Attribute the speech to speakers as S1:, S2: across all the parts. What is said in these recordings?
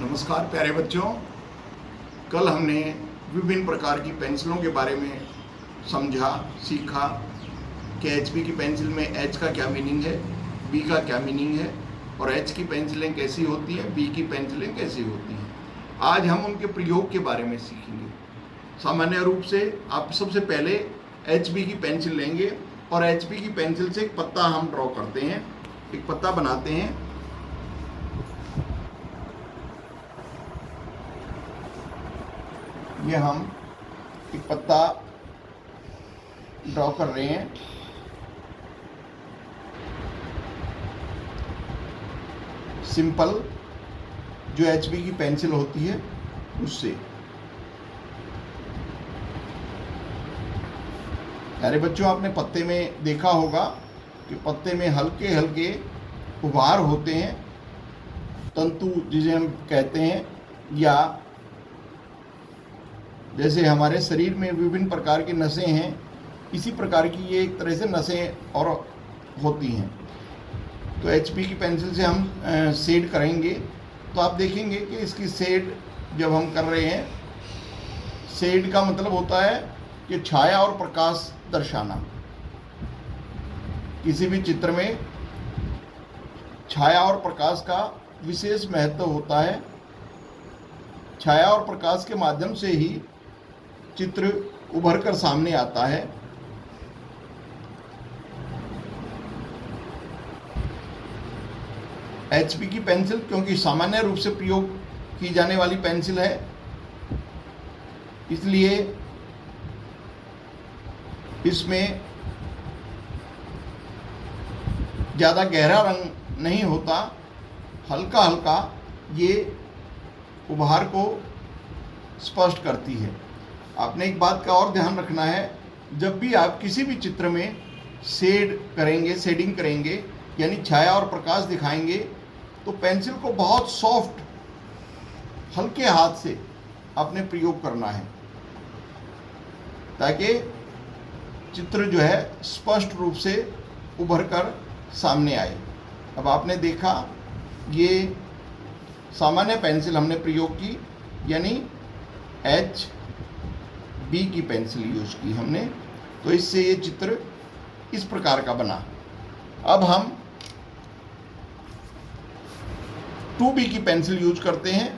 S1: नमस्कार प्यारे बच्चों। कल हमने विभिन्न प्रकार की पेंसिलों के बारे में समझा, सीखा कि एचबी की पेंसिल में एच का क्या मीनिंग है, बी का क्या मीनिंग है और एच की पेंसिलें कैसी होती हैं, बी की पेंसिलें कैसी होती हैं। आज हम उनके प्रयोग के बारे में सीखेंगे। सामान्य रूप से आप सबसे पहले एचबी की पेंसिल लेंगे और एचबी की पेंसिल से एक पत्ता हम ड्रॉ करते हैं, एक पत्ता बनाते हैं। ये हम एक पत्ता ड्रॉ कर रहे हैं। सिंपल जो एचबी की पेंसिल होती है उससे। अरे बच्चों, आपने पत्ते में देखा होगा कि पत्ते में हल्के हल्के उभार होते हैं, तंतु जिसे हम कहते हैं, या जैसे हमारे शरीर में विभिन्न प्रकार की नसें हैं, इसी प्रकार की ये एक तरह से नसें और होती हैं। तो एचबी की पेंसिल से हम शेड करेंगे तो आप देखेंगे कि इसकी शेड जब हम कर रहे हैं, शेड का मतलब होता है कि छाया और प्रकाश दर्शाना। किसी भी चित्र में छाया और प्रकाश का विशेष महत्व होता है। छाया और प्रकाश के माध्यम से ही चित्र उभर कर सामने आता है। एचबी की पेंसिल क्योंकि सामान्य रूप से प्रयोग की जाने वाली पेंसिल है, इसलिए इसमें ज़्यादा गहरा रंग नहीं होता, हल्का हल्का ये उभार को स्पष्ट करती है। आपने एक बात का और ध्यान रखना है, जब भी आप किसी भी चित्र में शेडिंग करेंगे यानी छाया और प्रकाश दिखाएंगे, तो पेंसिल को बहुत सॉफ्ट हल्के हाथ से आपने प्रयोग करना है ताकि चित्र जो है स्पष्ट रूप से उभर कर सामने आए। अब आपने देखा ये सामान्य पेंसिल हमने प्रयोग की, यानी एच बी की पेंसिल यूज की हमने, तो इससे ये चित्र इस प्रकार का बना। अब हम 2B की पेंसिल यूज करते हैं।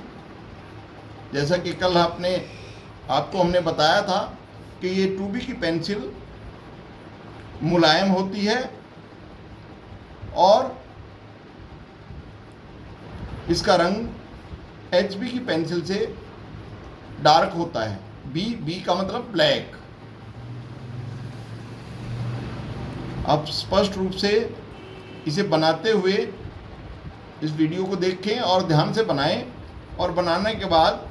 S1: जैसा कि कल आपको हमने बताया था कि ये 2B की पेंसिल मुलायम होती है और इसका रंग HB की पेंसिल से डार्क होता है। बी का मतलब ब्लैक। आप स्पष्ट रूप से इसे बनाते हुए इस वीडियो को देखें और ध्यान से बनाएं, और बनाने के बाद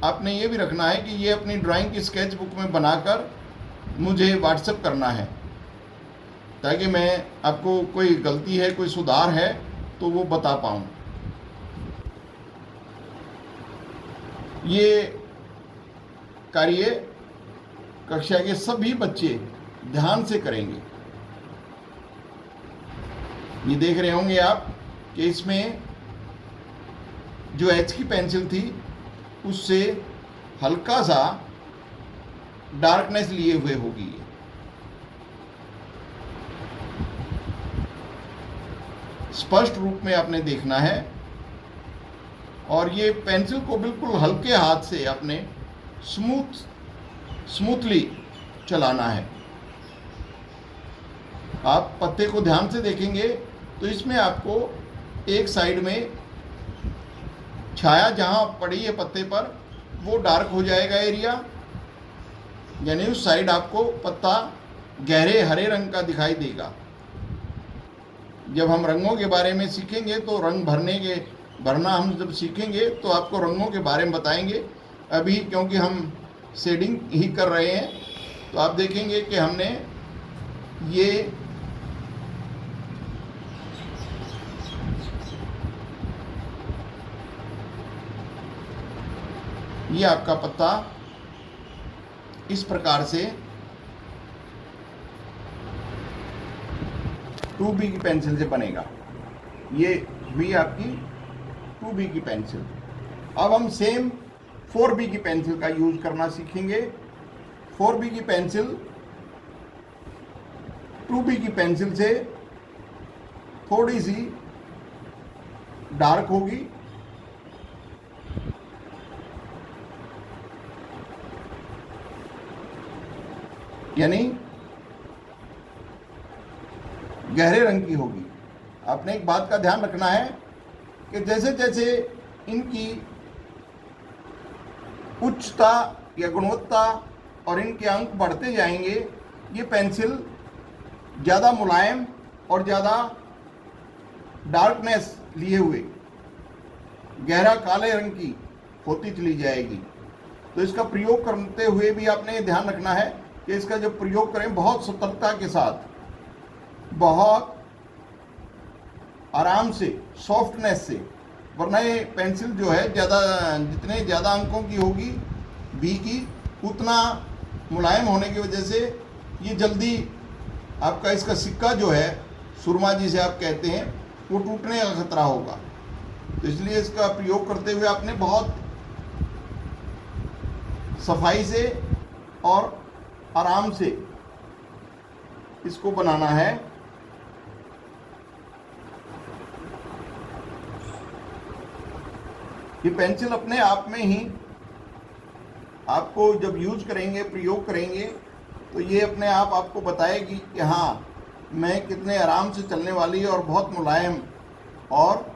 S1: आपने ये भी रखना है कि ये अपनी ड्राइंग की स्केच बुक में बनाकर मुझे व्हाट्सएप करना है, ताकि मैं आपको कोई गलती है, कोई सुधार है तो वो बता पाऊँ। ये कार्य कक्षा के सभी बच्चे ध्यान से करेंगे। ये देख रहे होंगे आप कि इसमें जो एच की पेंसिल थी उससे हल्का सा डार्कनेस लिए हुए होगी। स्पष्ट रूप में आपने देखना है और ये पेंसिल को बिल्कुल हल्के हाथ से आपने स्मूथली चलाना है। आप पत्ते को ध्यान से देखेंगे तो इसमें आपको एक साइड में छाया जहां पड़ी है पत्ते पर वो डार्क हो जाएगा एरिया, यानी उस साइड आपको पत्ता गहरे हरे रंग का दिखाई देगा। जब हम रंगों के बारे में सीखेंगे तो रंग भरना हम जब सीखेंगे तो आपको रंगों के बारे में बताएंगे। अभी क्योंकि हम शेडिंग ही कर रहे हैं, तो आप देखेंगे कि हमने ये आपका पत्ता इस प्रकार से 2B की पेंसिल से बनेगा। ये भी आपकी 2B की पेंसिल। अब हम सेम 4B की पेंसिल का यूज करना सीखेंगे। 4B की पेंसिल 2B की पेंसिल से थोड़ी सी डार्क होगी, यानी गहरे रंग की होगी। आपने एक बात का ध्यान रखना है कि जैसे जैसे इनकी उच्चता या गुणवत्ता और इनके अंक बढ़ते जाएंगे, ये पेंसिल ज़्यादा मुलायम और ज़्यादा डार्कनेस लिए हुए गहरा काले रंग की होती चली जाएगी। तो इसका प्रयोग करते हुए भी आपने ध्यान रखना है कि इसका जब प्रयोग करें बहुत सतर्कता के साथ, बहुत आराम से, सॉफ्टनेस से, वरना ये पेंसिल जो है ज़्यादा, जितने ज़्यादा अंकों की होगी बी की, उतना मुलायम होने की वजह से ये जल्दी आपका इसका सिक्का जो है, सुरमा जिसे आप कहते हैं, वो टूटने का खतरा होगा। तो इसलिए इसका प्रयोग करते हुए आपने बहुत सफाई से और आराम से इसको बनाना है। ये पेंसिल अपने आप में ही आपको जब यूज करेंगे, प्रयोग करेंगे, तो ये अपने आप आपको बताएगी कि हाँ, मैं कितने आराम से चलने वाली और बहुत मुलायम और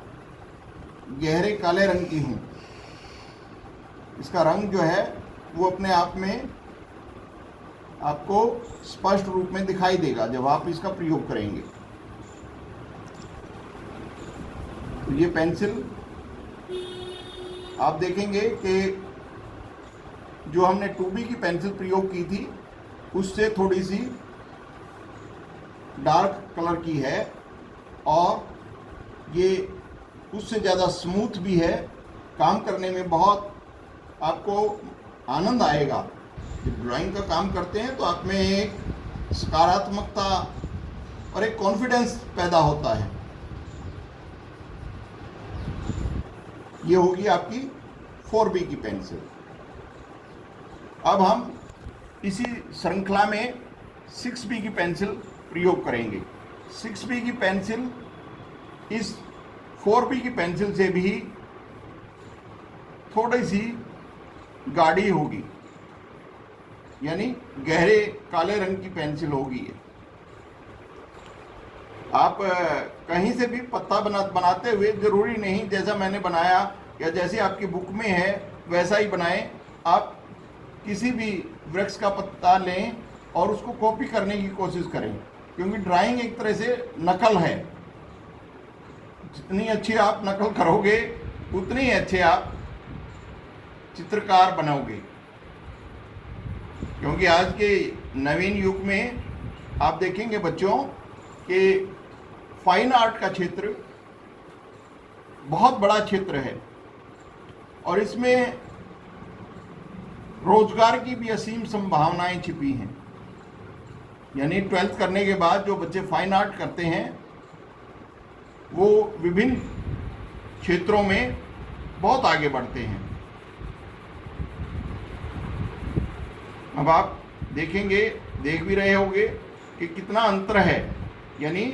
S1: गहरे काले रंग की हूँ। इसका रंग जो है वो अपने आप में आपको स्पष्ट रूप में दिखाई देगा जब आप इसका प्रयोग करेंगे। तो ये पेंसिल आप देखेंगे कि जो हमने 2B की पेंसिल प्रयोग की थी उससे थोड़ी सी डार्क कलर की है और ये उससे ज़्यादा स्मूथ भी है। काम करने में बहुत आपको आनंद आएगा। जब ड्राइंग का काम करते हैं तो आप में एक सकारात्मकता और एक कॉन्फिडेंस पैदा होता है। ये होगी आपकी 4B की पेंसिल। अब हम इसी श्रृंखला में 6B की पेंसिल प्रयोग करेंगे। 6B की पेंसिल इस 4B की पेंसिल से भी थोड़ी सी गाढ़ी होगी, यानी गहरे काले रंग की पेंसिल होगी ये। आप कहीं से भी पत्ता बनाते हुए ज़रूरी नहीं जैसा मैंने बनाया या जैसे आपकी बुक में है वैसा ही बनाएं। आप किसी भी वृक्ष का पत्ता लें और उसको कॉपी करने की कोशिश करें, क्योंकि ड्राइंग एक तरह से नकल है। जितनी अच्छी आप नकल करोगे उतनी ही अच्छे आप चित्रकार बनोगे। क्योंकि आज के नवीन युग में आप देखेंगे बच्चों कि फाइन आर्ट का क्षेत्र बहुत बड़ा क्षेत्र है और इसमें रोजगार की भी असीम संभावनाएं छिपी हैं। यानी 12th करने के बाद जो बच्चे फाइन आर्ट करते हैं वो विभिन्न क्षेत्रों में बहुत आगे बढ़ते हैं। अब आप देखेंगे, देख भी रहे होंगे कि कितना अंतर है। यानी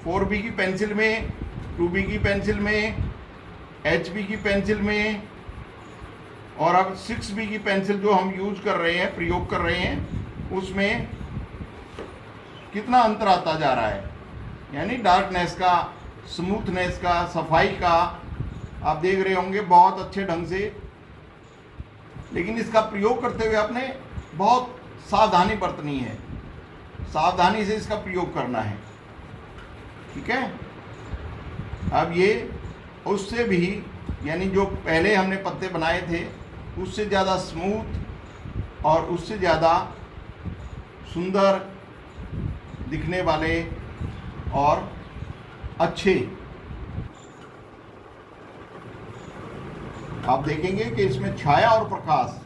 S1: 4B की पेंसिल में, 2B की पेंसिल में, HB की पेंसिल में और अब 6B की पेंसिल जो हम यूज कर रहे हैं, प्रयोग कर रहे हैं, उसमें कितना अंतर आता जा रहा है। यानी डार्कनेस का, स्मूथनेस का, सफाई का आप देख रहे होंगे बहुत अच्छे ढंग से। लेकिन इसका प्रयोग करते हुए आपने बहुत सावधानी बरतनी है, सावधानी से इसका प्रयोग करना है। ठीक है। अब ये उससे भी, यानी जो पहले हमने पत्ते बनाए थे उससे ज़्यादा स्मूथ और उससे ज़्यादा सुंदर दिखने वाले और अच्छे आप देखेंगे कि इसमें छाया और प्रकाश,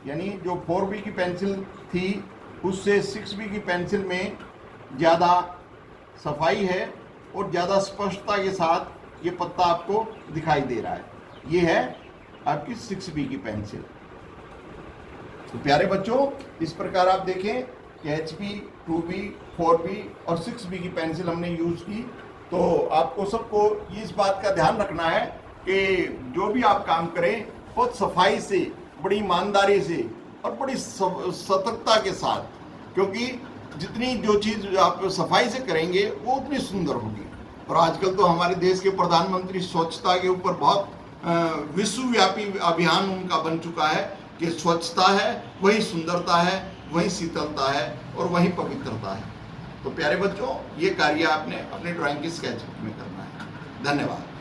S1: यानी जो 4B की पेंसिल थी उससे 6B की पेंसिल में ज़्यादा सफाई है और ज़्यादा स्पष्टता के साथ ये पत्ता आपको दिखाई दे रहा है। ये है आपकी 6B की पेंसिल। तो प्यारे बच्चों, इस प्रकार आप देखें कि HB, 2B, 4B और 6B की पेंसिल हमने यूज की। तो आपको सबको इस बात का ध्यान रखना है कि जो भी आप काम करें बहुत सफाई से, बड़ी ईमानदारी से और बड़ी सतर्कता के साथ, क्योंकि जितनी जो चीज़ आप सफाई से करेंगे वो उतनी सुंदर होगी। और आजकल तो हमारे देश के प्रधानमंत्री स्वच्छता के ऊपर बहुत विश्वव्यापी अभियान उनका बन चुका है कि स्वच्छता है वही सुंदरता है, वही शीतलता है और वही पवित्रता है। तो प्यारे बच्चों, ये कार्य आपने अपने ड्राइंग की स्केच बुक में करना है। धन्यवाद।